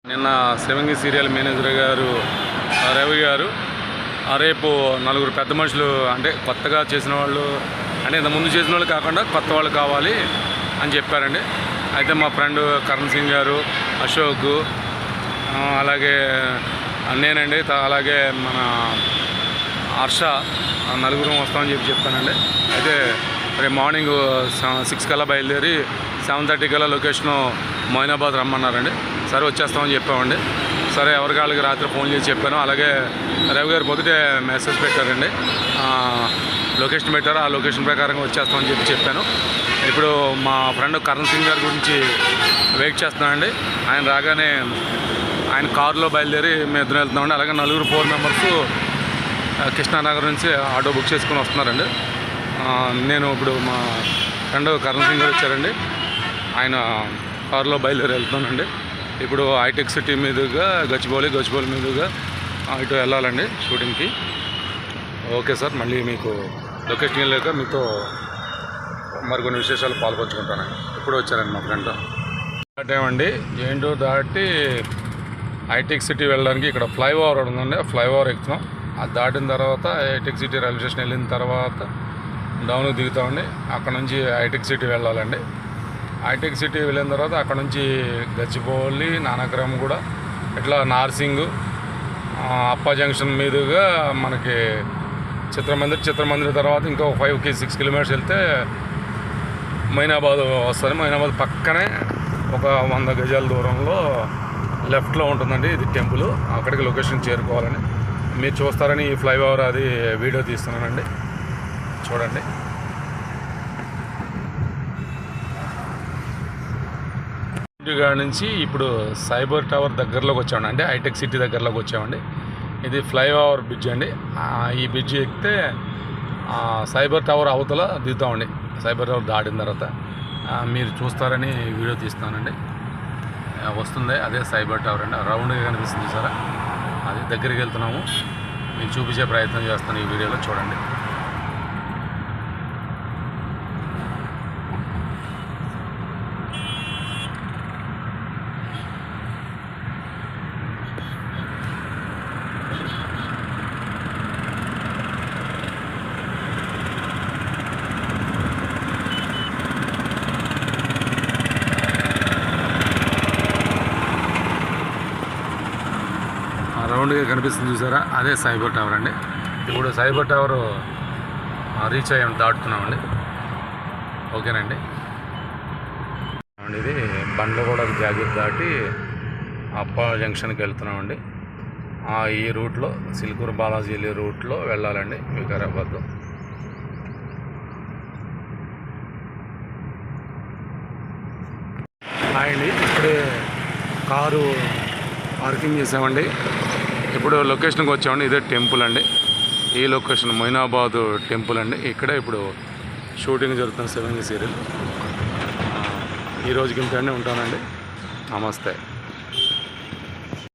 నిన్న శివంగి serial manager గారు రవి గారు రేపు నలుగురు పెద్ద మనుషులు అంటే కొత్తగా చేసిన వాళ్ళు అంటే ఇంత ముందు చేసిన వాళ్ళు కాకుండా కొత్త వాళ్ళు కావాలి అని చెప్పారండి. అయితే మా ఫ్రెండ్ కరణ్ సింగ్ గారు, అశోక్, అలాగే నేనండి, అలాగే మన హర్ష నలుగురు వస్తామని చెప్పానండి. అయితే రేపు మార్నింగ్ 6 కల్లా బయలుదేరి 7:30 కల్లా లొకేషను మొయినాబాద్ రమ్మన్నారండి. సరే వచ్చేస్తామని చెప్పామండి. సరే ఎవరికి వాళ్ళకి రాత్రి ఫోన్ చేసి చెప్పాను. అలాగే రవి గారు పొద్దుటే మెసేజ్ పెట్టారండి, లొకేషన్ పెట్టారు, ఆ లొకేషన్ ప్రకారంగా వచ్చేస్తామని చెప్పాను. ఇప్పుడు మా ఫ్రెండ్ కరణ్ సింగ్ గారి గురించి వెయిట్ చేస్తున్నానండి. ఆయన రాగానే ఆయన కారులో బయలుదేరి మేము ఇద్దరు వెళ్తున్నామండి. అలాగే 4 మెంబర్స్ కృష్ణానగర్ నుంచి ఆటో బుక్ చేసుకుని వస్తున్నారండి. నేను ఇప్పుడు మా ఫ్రెండ్ కరణ్ సింగ్ గారు వచ్చారండి, ఆయన కారులో బయలుదేరి వెళ్తున్నానండి. ఇప్పుడు హైటెక్ సిటీ మీదుగా గచ్చిబౌలి మీదుగా ఇటు వెళ్ళాలండి షూటింగ్కి. ఓకే సార్, మళ్ళీ మీకు లొకేషన్కి వెళ్ళాక మీతో మరికొన్ని విశేషాలు పాల్పంచుకుంటానండి. ఇప్పుడు వచ్చారండి మా ఫ్రెండ్. ఏమండి ఏంటో దాటి హైటెక్ సిటీ వెళ్ళడానికి ఇక్కడ ఫ్లైఓవర్ ఉందండి. ఆ ఫ్లైఓవర్ ఎక్కుతున్నాం. అది దాటిన తర్వాత హైటెక్ సిటీ రైల్వే స్టేషన్ వెళ్ళిన తర్వాత డౌన్కి దిగుతామండి. అక్కడ నుంచి హైటెక్ సిటీ వెళ్ళాలండి. హైటెక్ సిటీ వెళ్ళిన తర్వాత అక్కడ నుంచి గచ్చిబౌలి, నానక్రమ్ కూడా ఇట్లా నార్సింగ్, అప్ప జంక్షన్ మీదుగా మనకి చిత్రమందిర్ తర్వాత ఇంకో 5-6 కిలోమీటర్స్ వెళ్తే మొయినాబాద్ వస్తుంది. మొయినాబాద్ పక్కనే ఒక 100 గజాల దూరంలో లెఫ్ట్లో ఉంటుందండి ఇది టెంపుల్. అక్కడికి లొకేషన్ చేరుకోవాలని మీరు చూస్తారని ఈ ఫ్లైఓవర్ అది వీడియో తీస్తున్నానండి, చూడండి. గాడి నుంచి ఇప్పుడు సైబర్ టవర్ దగ్గరలోకి వచ్చామండి, అంటే హైటెక్ సిటీ దగ్గరలోకి వచ్చామండి. ఇది ఫ్లైఓవర్ బ్రిడ్జ్ అండి. ఈ బ్రిడ్జ్ ఎక్కితే సైబర్ టవర్ అవతల దిగుతామండి. సైబర్ టవర్ దాటిన తర్వాత మీరు చూస్తారని వీడియో తీస్తానండి. వస్తుంది అదే సైబర్ టవర్ అండి, రౌండ్గా కనిపిస్తుంది సార్. అది దగ్గరికి వెళ్తున్నాము, మీకు చూపించే ప్రయత్నం చేస్తాను ఈ వీడియోలో, చూడండి. రౌండ్గా కనిపిస్తుంది చూసారా, అదే సైబర్ టవర్ అండి. ఇప్పుడు సైబర్ టవర్ రీచ్ అయ్యాము, దాటుతున్నామండి. ఓకేనండి. ఇది బండ్లగూడ జాగ్రత్త దాటి అప్ప జంక్షన్కి వెళ్తున్నామండి. ఈ రూట్లో సిల్కూరు బాలాజీ వెళ్ళే రూట్లో వెళ్ళాలండి వికారాబాద్. అండి ఇప్పుడే కారు పార్కింగ్ చేసామండి. ఇప్పుడు లొకేషన్కి వచ్చామండి. ఇదే టెంపుల్ అండి. ఈ లొకేషన్ మొయినాబాద్ టెంపుల్ అండి. ఇక్కడే ఇప్పుడు షూటింగ్ జరుగుతుంది శివంగి సీరియల్. ఈ రోజుకి ఇంతనే ఉంటానండి. నమస్తే.